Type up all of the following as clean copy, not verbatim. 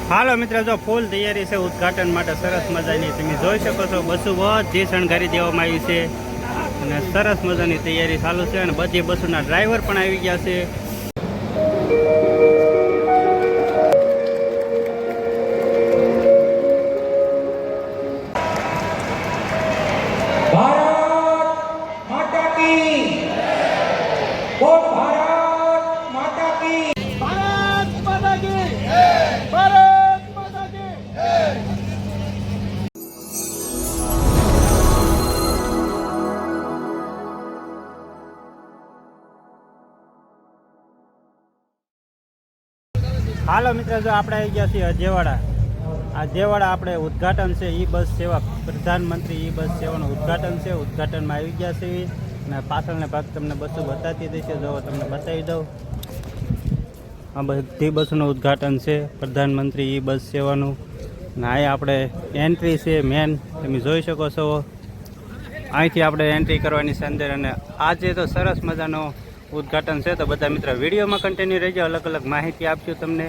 હાલો મિત્ર, જો ફૂલ તૈયારી છે ઉદ્ઘાટન માટે સરસ મજાની. તમે જોઈ શકો છો બસો બધી શણગારી દેવામાં આવી છે અને સરસ મજાની તૈયારી ચાલુ છે અને બધી બસોના ડ્રાઈવર પણ આવી ગયા છે. હાલો મિત્ર, જો આપણે આવી ગયા છીએ અજેવાડા. આ જેવાડા આપણે ઉદ્ઘાટન છે ઈ બસ સેવા, પ્રધાનમંત્રી ઈ બસ સેવાનું ઉદ્ઘાટન છે. ઉદ્ઘાટનમાં આવી ગયા છે અને પાછળના ભાગ તમને બસો બતાવી દેશે. જો તમને બતાવી દઉં, આ બધી બસોનું ઉદ્ઘાટન છે પ્રધાનમંત્રી ઈ બસ સેવાનું. અને અહીં આપણે એન્ટ્રી છે મેન, તમે જોઈ શકો છો. અહીંથી આપણે એન્ટ્રી કરવાની છે અંદર. અને આજે તો સરસ મજાનો ઉદ્ઘાટન છે, તો બધા મિત્રો વિડીયોમાં કન્ટિન્યુ રહેજો. અલગ અલગ માહિતી આપશું તમને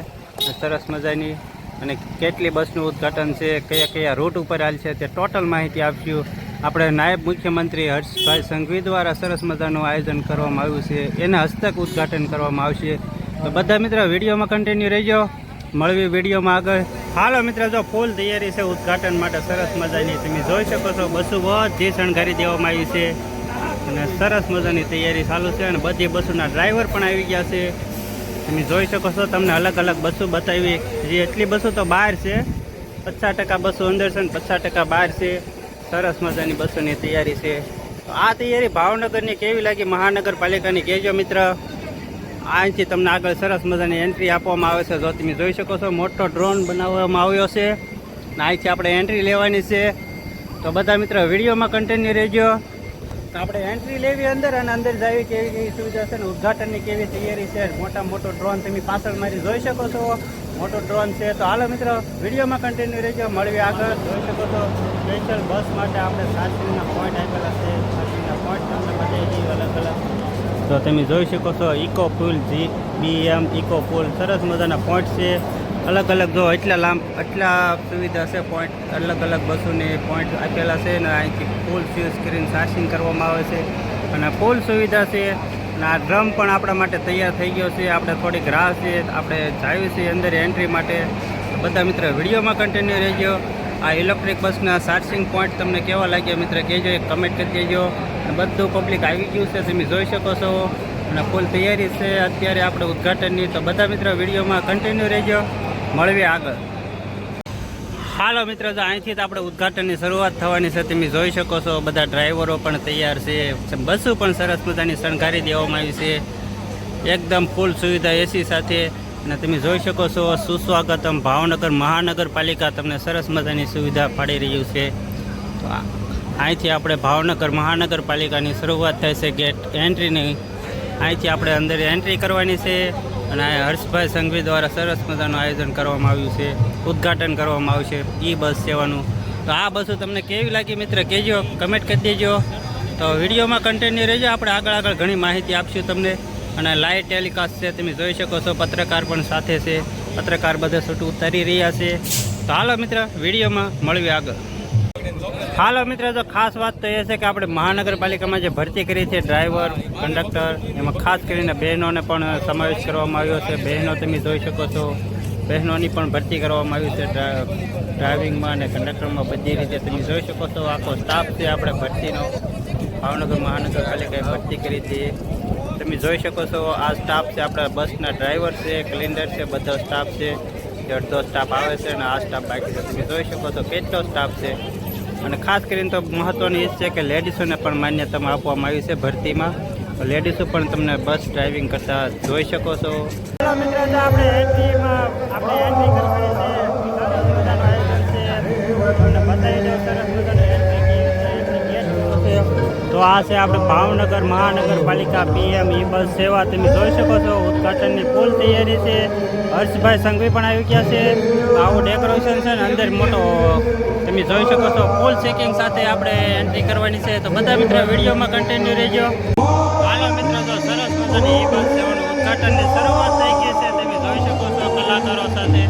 સરસ મજાની. અને કેટલી બસનું ઉદ્ઘાટન છે, કયા કયા રૂટ ઉપર હાલ છે તે ટોટલ માહિતી આપશું. આપણે નાયબ મુખ્યમંત્રી હર્ષભાઈ સંઘવી દ્વારા સરસ મજાનું આયોજન કરવામાં આવ્યું છે, એના હસ્તક ઉદ્ઘાટન કરવામાં આવશે. તો બધા મિત્રો વિડીયોમાં કન્ટિન્યુ રહેજો. મળવી વિડીયોમાં આગળ. હાલો મિત્ર, જો ફૂલ તૈયારી છે ઉદ્ઘાટન માટે સરસ મજાની. તમે જોઈ શકો છો બસો બધી શણગારી દેવામાં આવી છે અને સરસ મજાની તૈયારી ચાલુ છે. અને બધી બસોના ડ્રાઈવર પણ આવી ગયા છે. તમે જોઈ શકો છો. તમને અલગ અલગ બસો બતાવી. જે એટલી બસો તો બહાર છે, 50% બસો અંદર છે અને 50% બહાર છે. સરસ મજાની બસોની તૈયારી છે. તો આ તૈયારી ભાવનગરની કેવી લાગી, મહાનગરપાલિકાની કહેજો મિત્ર. અહીંથી તમને આગળ સરસ મજાની એન્ટ્રી આપવામાં આવે છે. જો તમે જોઈ શકો છો, મોટો ડ્રોન બનાવવામાં આવ્યો છે અને અહીંથી આપણે એન્ટ્રી લેવાની છે. તો બધા મિત્રો વિડીયોમાં કન્ટિન્યુ રહેજો. તો આપણે એન્ટ્રી લેવી અંદર અને અંદર જવી કેવી કેવી સુવિધા છે ને ઉદ્ઘાટનની કેવી તૈયારી છે. મોટો ડ્રોન તમે પાછળ મારી જોઈ શકો છો, મોટો ડ્રોન છે. તો હાલો મિત્રો વિડીયોમાં કન્ટિન્યુ રહેજો. મળવી આગળ. જોઈ શકો છો સ્પેશિયલ બસ માટે આપણે ચાર્જિંગના પોઈન્ટ આપેલા છે. ચાર્જિંગના પોઈન્ટ તમને બતાવી દઈએ અલગ અલગ. તો તમે જોઈ શકો છો ઇકો ફૂલ GBM ઇકો ફૂલ સરસ મજાના પોઈન્ટ છે અલગ અલગ. જો એટલા સુવિધા છે, પોઈન્ટ અલગ અલગ બસોને પોઈન્ટ આપેલા છે. અને અહીંથી ફૂલ સ્ક્રીન ચાર્જિંગ કરવામાં આવે છે અને ફૂલ સુવિધા છે. અને આ ડ્રમ પણ આપણા માટે તૈયાર થઈ ગયો છે. આપણે થોડીક રાહ છે, આપણે જાવી છીએ અંદર એન્ટ્રી માટે. બધા મિત્ર વિડીયોમાં કન્ટિન્યુ રહેજો. આ ઇલેક્ટ્રિક બસના ચાર્જિંગ પોઈન્ટ તમને કેવા લાગ્યા મિત્ર કહેજો, એક કમેન્ટ કરી દેજો. બધું પબ્લિક આવી ગયું છે, તમે જોઈ શકો છો. અને ફૂલ તૈયારી છે અત્યારે આપણે ઉદ્ઘાટનની. તો બધા મિત્રો વિડીયોમાં કન્ટિન્યુ રહેજો. મળવી આગળ. હાલો મિત્રો, તો અહીંથી તો આપણે ઉદ્ઘાટનની શરૂઆત થવાની છે. તમે જોઈ શકો છો બધા ડ્રાઈવરો પણ તૈયાર છે. બસો પણ સરસ મજાની શણગારી દેવામાં આવી છે, એકદમ ફૂલ સુવિધા એસી સાથે. અને તમે જોઈ શકો છો સુસ્વાગતમ ભાવનગર મહાનગરપાલિકા તમને સરસ મજાની સુવિધા પાડી રહ્યું છે. તો અહીંથી આપણે ભાવનગર મહાનગરપાલિકાની શરૂઆત થાય છે ગેટ એન્ટ્રીની. અહીંથી આપણે અંદર એન્ટ્રી કરવાની છે. અને હર્ષભાઈ સંઘવી દ્વારા સરસ મજાનું આયોજન કરવામાં આવ્યું છે, ઉદ્ઘાટન કરવામાં આવશે ઈ બસ સેવાનું. તો આ બસો તમને કેવી લાગી મિત્ર કહેજો, કમેન્ટ કરી દેજો. તો વિડીયોમાં કન્ટિન્યુ રહેજો. આપણે આગળ ઘણી માહિતી આપશું તમને. અને લાઈવ ટેલિકાસ્ટ છે, તમે જોઈ શકો છો. પત્રકાર પણ સાથે છે, પત્રકાર બધા શૂટ ઉતારી રહ્યા છે. તો હાલો મિત્ર વિડીયોમાં મળવી આગળ. હાલો મિત્ર, તો ખાસ વાત તો એ છે કે આપણે મહાનગરપાલિકામાં જે ભરતી કરી છે ડ્રાઈવર, કંડક્ટર, એમાં ખાસ કરીને બહેનોને પણ સમાવેશ કરવામાં આવ્યો છે. બહેનો તમે જોઈ શકો છો, બહેનોની પણ ભરતી કરવામાં આવી છે ડ્રાઇવિંગમાં અને કંડક્ટરમાં. બધી રીતે તમે જોઈ શકો છો. આખો સ્ટાફ છે આપણે ભરતીનો, ભાવનગર મહાનગરપાલિકાએ ભરતી કરી છે. તમે જોઈ શકો છો આ સ્ટાફ છે આપણા બસના ડ્રાઈવર છે, ક્લીનર છે, બધો સ્ટાફ છે. અડધો સ્ટાફ આવે છે અને આ સ્ટાફ બાકી છે. તમે જોઈ શકો છો કેટલો સ્ટાફ છે. અને ખાસ કરીને તો મહત્ત્વની એ છે કે લેડીઝોને પણ માન્યતા આપવામાં આવી છે ભરતીમાં. લેડીઝો પણ તમને બસ ડ્રાઇવિંગ કરતા જોઈ શકો છો. મિત્રો, આપણે એન્ટ્રીમાં આપણે એન્ટ્રી કરવાની છે. તો આ છે આપણે ભાવનગર મહાનગરપાલિકા PM ઈ બસ સેવા. તમે જોઈ શકો છો ઉદ્ઘાટનની ફૂલ તૈયારી છે. હર્ષભાઈ સંઘવી પણ આવી ગયા છે. આવું ડેકોરેશન છે ને અંદર મોટો તમે જોઈ શકો છો. ફૂલ ચેકિંગ સાથે આપણે એન્ટ્રી કરવાની છે. તો બધા મિત્રો વિડીયોમાં કન્ટિન્યુ રહેજો. હાલો મિત્રો, તો સરસ મજાની ઈ બસ સેવાનું ઉદ્ઘાટનની શરૂઆત થઈ ગઈ છે. તમે જોઈ શકો છો કલાકારો સાથે.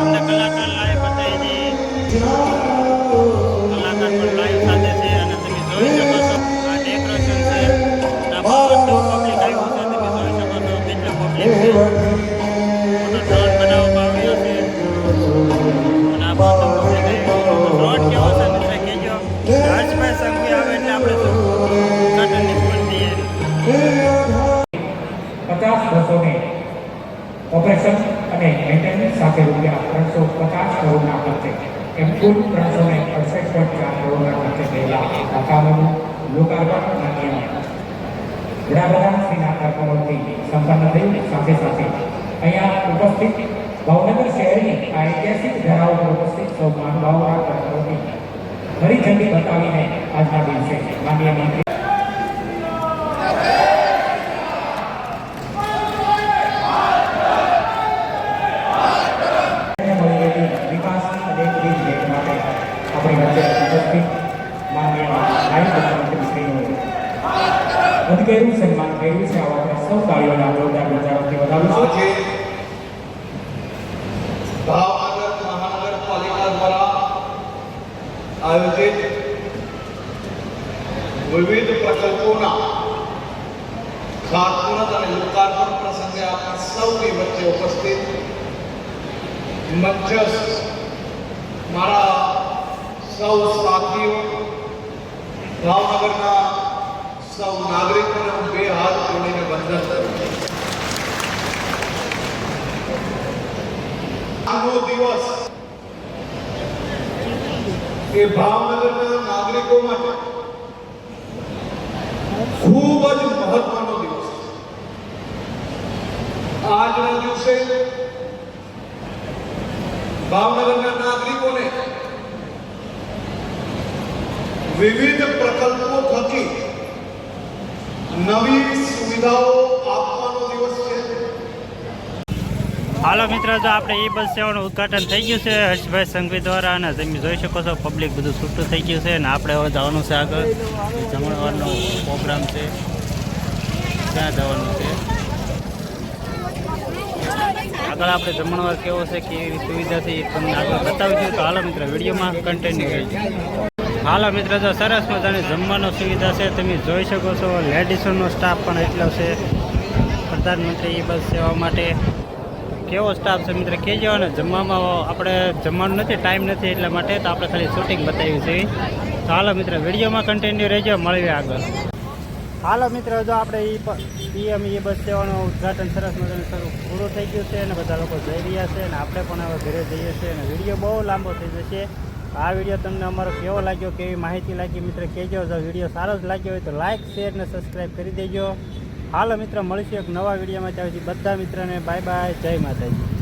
તમને કલાકાર લાઈવ બતાવી દઈએ. કલાકાર પણ લાઈવ સાથે છે અને તમે જોઈ શકો છો આ ડેકોરેશન છે. આ બધું પબ્લિક આવ્યું છે, તમે જોઈ શકો છો કેટલું પબ્લિક છે. મોટો ડ્રોન બનાવવામાં આવ્યો છે અને આ બધું પબ્લિક આવ્યું. ડ્રોન કેવો છે મિત્ર કહેજો. હર્ષભાઈ સંઘવી આવે એટલે આપણે શું ઉદઘાટનની ફૂલ તૈયારી. 50 બસોને ઓપરેશન અને મેન્ટેનન્સ સાથે રૂપિયા 350 કરોડના ખર્ચે એમ કુલ 368.4 કરોડના ખર્ચે થયેલા આ કામોનું લોકાર્પણ અને વડાપ્રધાન શ્રીના કર્મોથી સંપન્ન થયું. સાથે સાથે અહીંયા ઉપસ્થિત ભાવનગર શહેરની આ ઐતિહાસિક ધરાવ પર ઉપસ્થિત સૌ મહાનુભાવોના કર્મોથી હરી ઝંડી બતાવીને આજના દિવસે માનનીય મંત્રી અધિકારીનું સન્માન કર્યું છે. આવા આપણે સૌ તાળીઓના જોરદાર બજારોથી વધાવ્યું છે. ભાવનગર મહાનગરપાલિકા દ્વારા આયોજિત વિવિધ પ્રકલ્પોના ખાતમુહૂર્ત અને લોકાર્પણ પ્રસંગે આપણા સૌની વચ્ચે ઉપસ્થિત મંચસ્થ મારા સૌ સાથીઓ, ભાવનગરના સૌ નાગરિકોને હું બે હાથ જોડીને વંદન કરું છું. આજનો દિવસ એ ભાવનગરના નાગરિકો માટે ખૂબ જ મહત્વનો દિવસ છે. આજના દિવસે ભાવનગરના નાગરિકોને વિવિધ પ્રકલ્પો થકી નવી સુવિધાઓ આપવાનો દિવસ છે. હાલો મિત્રો, જો આપણે ઈ બસ સેવાનું ઉદઘાટન થઈ ગયું છે હર્ષભાઈ સંઘવી દ્વારા અને તમે જોઈ શકો છો પબ્લિક બધું છૂટું થઈ ગયું છે અને આપણે હવે જવાનું છે આગળ. જમણવારનો પ્રોગ્રામ છે, ત્યાં જવાનું છે. આગળ આપણે જમણવાર કેવો છે, કેવી સુવિધા છે એ તમને આગળ બતાવીશું. તો હાલો મિત્રો, વિડીયોમાં કન્ટિન્યુ રહેજો. હાલો મિત્રો, જો સરસ મજાની જમવાનો સુવિધા છે, તમે જોઈ શકો છો. લેડીઝોનો સ્ટાફ પણ એટલો છે પ્રધાનમંત્રી ઈ બસ સેવા માટે. કેવો સ્ટાફ છે મિત્ર કહેજો. અને જમવામાં આપણે જમવાનું નથી, ટાઈમ નથી, એટલા માટે તો આપણે ખાલી શૂટિંગ બતાવ્યું છે. તો હાલો મિત્ર, વિડીયોમાં કન્ટિન્યુ રહેજો, મળીએ આગળ. હાલો મિત્રો, જો આપણે પીએમ ઈ બસ સેવાનું ઉદઘાટન સરસ મજાનું પૂરું થઈ ગયું છે અને બધા લોકો જઈ રહ્યા છે અને આપણે પણ હવે ઘરે જઈએ છીએ અને વિડીયો બહુ લાંબો થઈ જશે. આ વિડીયો તમને અમારો કેવો લાગ્યો, કેવી માહિતી લાગી મિત્ર કહેજો. જો વિડીયો સારો જ લાગ્યો હોય તો લાઇક, શેર અને સબસ્ક્રાઈબ કરી દેજો. હાલો મિત્ર, મળીશું એક નવા વિડીયોમાં. ત્યાં સુધી બધા મિત્રોને બાય બાય, જય માતાજી.